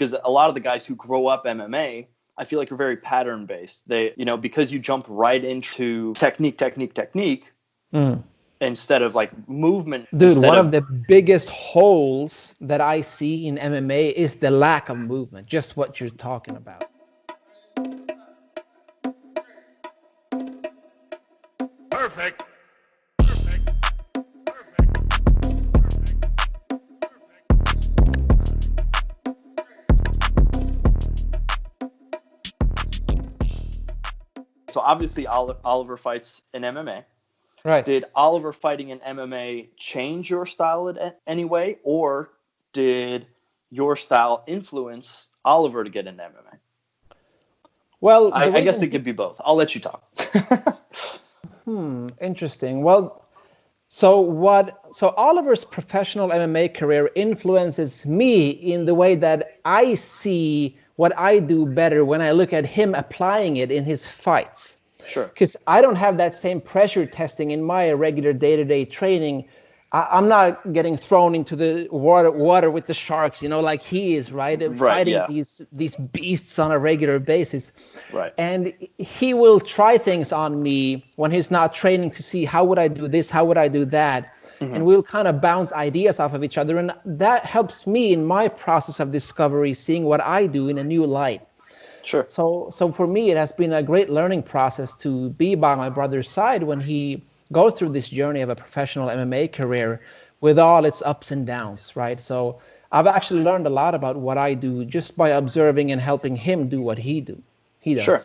because a lot of the guys who grow up MMA, I feel like are very pattern based. They, because you jump right into technique, instead of like movement. Dude, one of the biggest holes that I see in MMA is the lack of movement, just what you're talking about. Perfect. So obviously Oliver fights in MMA. Right. Did Oliver fighting in MMA change your style in any way, or did your style influence Oliver to get into MMA? Well, I guess it could be both. I'll let you talk. Interesting. Well, so Oliver's professional MMA career influences me in the way that I see what I do better when I look at him applying it in his fights. Sure. Because I don't have that same pressure testing in my regular day-to-day training. I'm not getting thrown into the water with the sharks, like he is, right? Fighting these beasts on a regular basis. Right. And he will try things on me when he's not training to see how would I do this, how would I do that. Mm-hmm. And we'll kind of bounce ideas off of each other. And that helps me in my process of discovery, seeing what I do in a new light. Sure. So for me, it has been a great learning process to be by my brother's side when he goes through this journey of a professional MMA career with all its ups and downs, right? So I've actually learned a lot about what I do just by observing and helping him do what he does. Sure.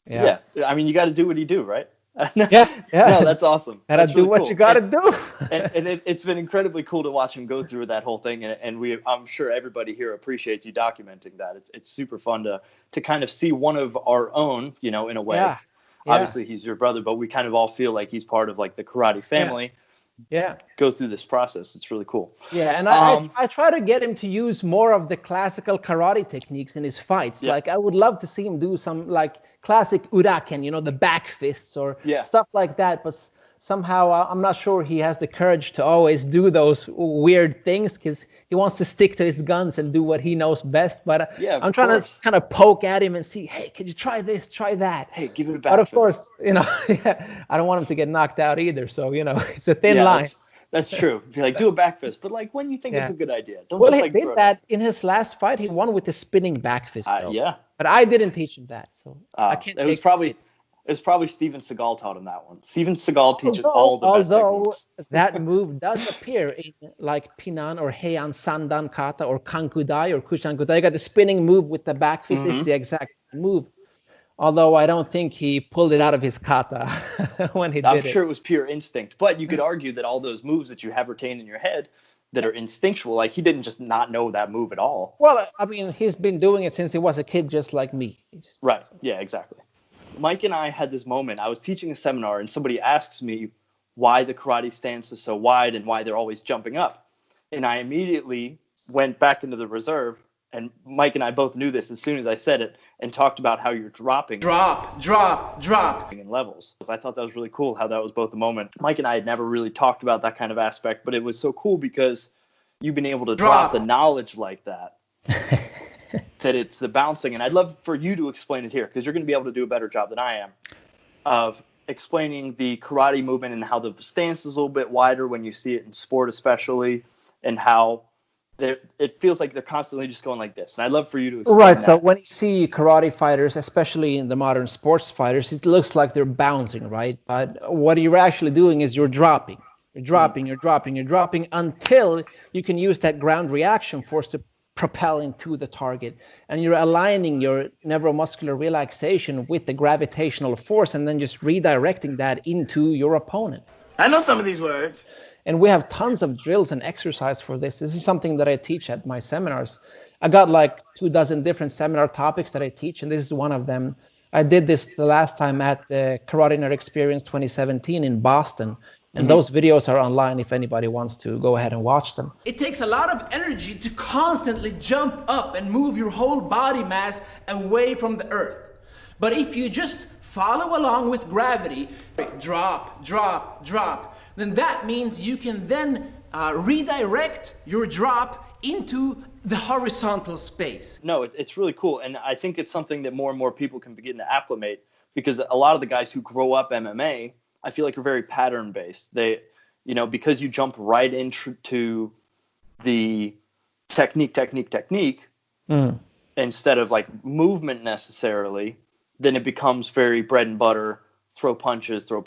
Yeah. I mean, you got to do what he do, right? Yeah. No, that's awesome. Gotta do what you gotta do. and it's been incredibly cool to watch him go through that whole thing. And I'm sure everybody here appreciates you documenting that. It's super fun to kind of see one of our own, in a way. Yeah. Obviously, he's your brother, but we kind of all feel like he's part of like the karate family. Yeah. Go through this process. It's really cool. Yeah, and I try to get him to use more of the classical karate techniques in his fights. Yeah. Like I would love to see him do some like classic uraken, the back fists or stuff like that. But somehow I'm not sure he has the courage to always do those weird things because he wants to stick to his guns and do what he knows best. But I'm trying to kind of poke at him and see, hey, could you try this, try that? Hey, give it a back But of fist. Course, I don't want him to get knocked out either. So, it's a thin line. That's true. Be like, do a back fist, but like when you think it's a good idea. Don't well, just, he did that in his last fight. He won with the spinning back fist, though. Yeah. But I didn't teach him that, so I can't. It was probably Steven Seagal taught him that one. Steven Seagal teaches all the best techniques. That move does appear in like Pinan or Heian Sandan Kata or Kankudai or Kushankudai. You got the spinning move with the back fist. It's the exact move. Although I don't think he pulled it out of his kata when he did it. I'm sure it was pure instinct. But you could argue that all those moves that you have retained in your head that are instinctual, like he didn't just not know that move at all. Well, I mean, he's been doing it since he was a kid, just like me. Right. Yeah, exactly. Mike and I had this moment. I was teaching a seminar and somebody asks me why the karate stance is so wide and why they're always jumping up. And I immediately went back into the reserve. And Mike and I both knew this as soon as I said it and talked about how you're dropping. Drop. In levels. I thought that was really cool how that was both a moment. Mike and I had never really talked about that kind of aspect, but it was so cool because you've been able to drop the knowledge like that. That it's the bouncing. And I'd love for you to explain it here because you're going to be able to do a better job than I am of explaining the karate movement and how the stance is a little bit wider when you see it in sport especially and how it feels like they're constantly just going like this. And I'd love for you to explain that. So when you see karate fighters, especially in the modern sports fighters, it looks like they're bouncing, right? But what you're actually doing is you're dropping. You're dropping until you can use that ground reaction force to propel into the target. And you're aligning your neuromuscular relaxation with the gravitational force and then just redirecting that into your opponent. I know some of these words. And we have tons of drills and exercise for this. This is something that I teach at my seminars. I got like 24 different seminar topics that I teach, and this is one of them. I did this the last time at the Karate Nerd Experience 2017 in Boston. And those videos are online if anybody wants to go ahead and watch them. It takes a lot of energy to constantly jump up and move your whole body mass away from the earth. But if you just follow along with gravity, drop, then that means you can then redirect your drop into the horizontal space. No, it's really cool. And I think it's something that more and more people can begin to acclimate, because a lot of the guys who grow up MMA, I feel like are very pattern based. They, because you jump right into the technique, instead of like movement necessarily, then it becomes very bread and butter, throw punches, throw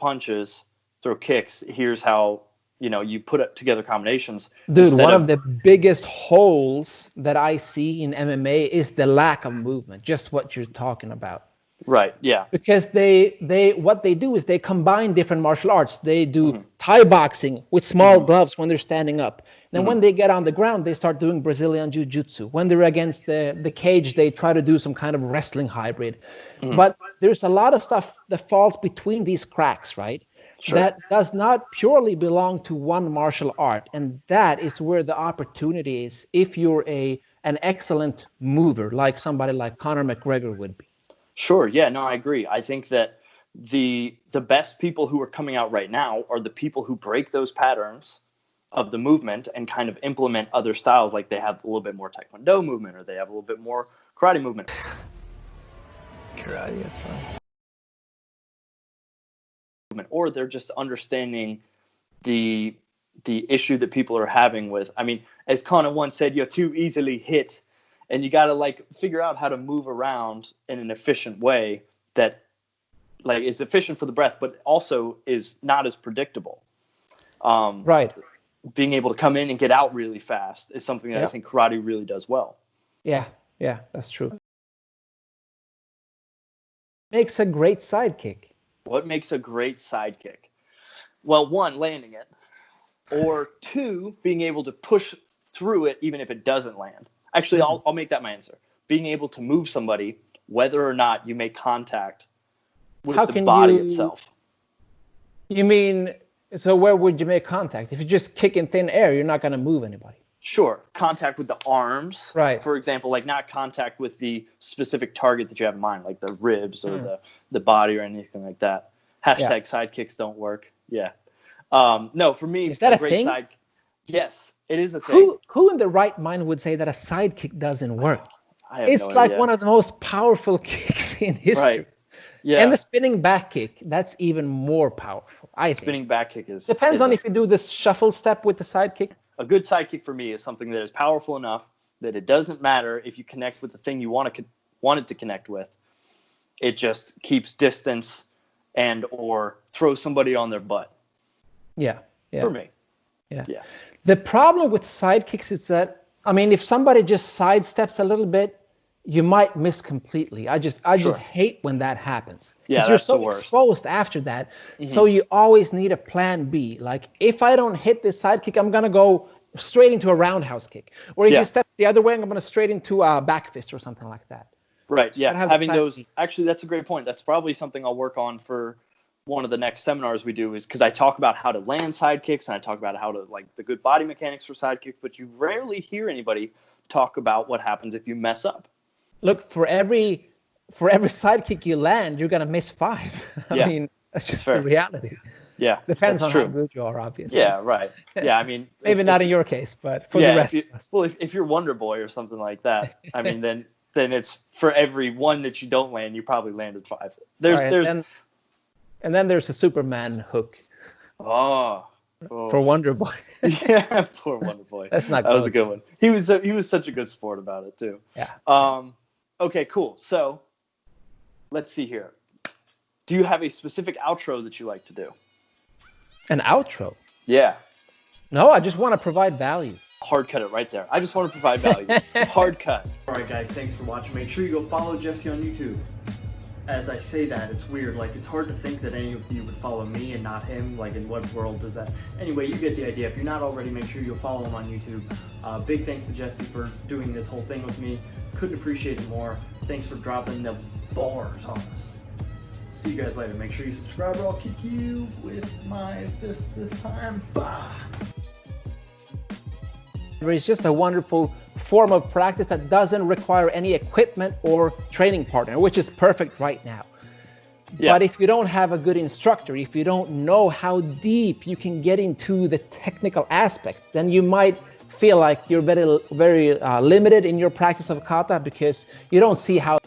kicks. Here's how, you put it together combinations. Dude, one of the biggest holes that I see in MMA is the lack of movement, just what you're talking about. Right, yeah. Because what they do is they combine different martial arts. They do Thai boxing with small gloves when they're standing up. Then when they get on the ground, they start doing Brazilian jiu-jitsu. When they're against the cage, they try to do some kind of wrestling hybrid. But there's a lot of stuff that falls between these cracks, right? Sure. That does not purely belong to one martial art. And that is where the opportunity is if you're an excellent mover, like somebody like Conor McGregor would be. Sure. Yeah, no, I agree. I think that the best people who are coming out right now are the people who break those patterns of the movement and kind of implement other styles. Like they have a little bit more Taekwondo movement, or they have a little bit more karate movement. Karate, that's fine. Or they're just understanding the issue that people are having with, as Conor once said, you're too easily hit. And you got to like figure out how to move around in an efficient way that like is efficient for the breath, but also is not as predictable. Right. Being able to come in and get out really fast is something that I think karate really does well. Yeah, that's true. Makes a great sidekick. What makes a great sidekick? Well, one, landing it, or two, being able to push through it even if it doesn't land. Actually, I'll make that my answer. Being able to move somebody, whether or not you make contact with the body itself. You mean, so where would you make contact? If you just kick in thin air, you're not going to move anybody. Sure. Contact with the arms, right? For example, like not contact with the specific target that you have in mind, like the ribs or the body or anything like that. Hashtag sidekicks don't work. Yeah. No, for me, is that a great thing? Yes, it is a thing. Who in the right mind would say that a sidekick doesn't work? It's no like idea. One of the most powerful kicks in history. Right. Yeah. And the spinning back kick, that's even more powerful, I think. Spinning back kick is... Depends on if you do this shuffle step with the sidekick. A good sidekick for me is something that is powerful enough that it doesn't matter if you connect with the thing you want it to connect with. It just keeps distance and or throws somebody on their butt. Yeah. For me. Yeah. The problem with sidekicks is that, if somebody just sidesteps a little bit, you might miss completely. I just hate when that happens. Yeah, you're so exposed after that. So you always need a plan B. Like if I don't hit this sidekick, I'm gonna go straight into a roundhouse kick. Or if you step the other way, I'm gonna straight into a back fist or something like that. Right. Yeah. Having those. Actually, that's a great point. That's probably something I'll work on for one of the next seminars we do, is because I talk about how to land sidekicks and I talk about how to like the good body mechanics for sidekicks, but you rarely hear anybody talk about what happens if you mess up. Look, for every sidekick you land, you're gonna miss 5. That's just the reality. Yeah, depends on how good you are, obviously. Yeah, right. Yeah, maybe not in your case, but for the rest of us. Well, if you're Wonderboy or something like that, then it's for every one that you don't land, you probably landed 5. And then there's a Superman hook. Oh. For Wonderboy. Yeah, poor Wonderboy. That was a good one. He was such a good sport about it too. Yeah. Okay, cool. So let's see here. Do you have a specific outro that you like to do? An outro? Yeah. No, I just want to provide value. Hard cut it right there. I just want to provide value. Hard cut. All right, guys, thanks for watching. Make sure you go follow Jesse on YouTube. As I say that, it's weird. Like, it's hard to think that any of you would follow me and not him. Like, in what world does that? Anyway, you get the idea. If you're not already, make sure you'll follow him on YouTube. Big thanks to Jesse for doing this whole thing with me. Couldn't appreciate it more. Thanks for dropping the bars on us. See you guys later. Make sure you subscribe or I'll kick you with my fist this time. Bah! It's just a wonderful form of practice that doesn't require any equipment or training partner, which is perfect right now. Yeah. But if you don't have a good instructor, if you don't know how deep you can get into the technical aspects, then you might feel like you're very limited in your practice of kata because you don't see how